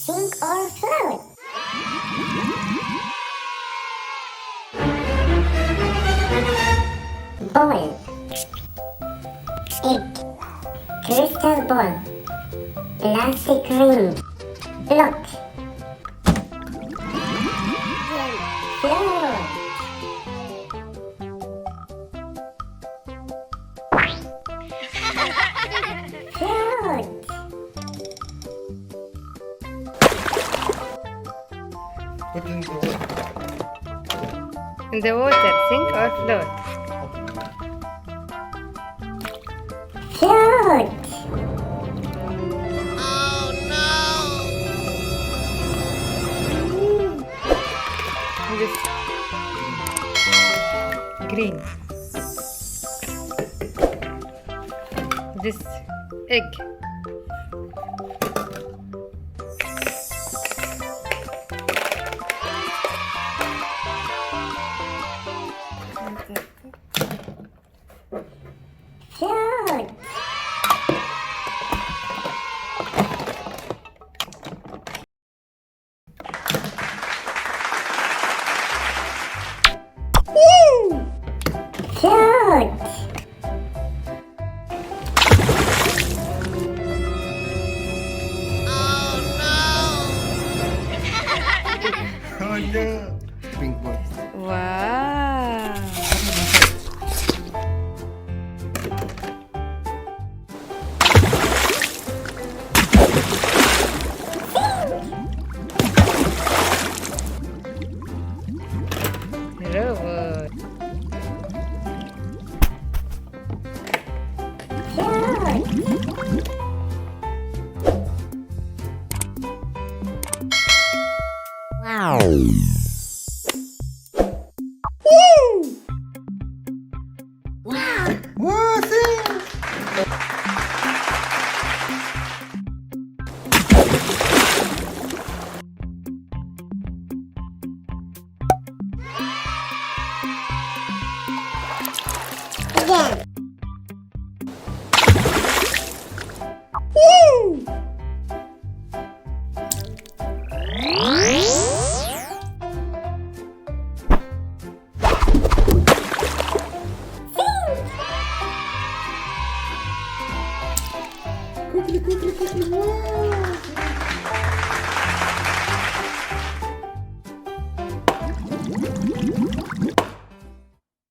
sink or float? Ball, egg, crystal ball, plastic ring, block, float. Float. Put in the water. In the water, sink or float? Float. This green. This egg. Float. Float. Oh yeah. Pink ball. Wow. Robot. Wow. Wow. What's it? Again. Quickly, quickly, quickly. Wow.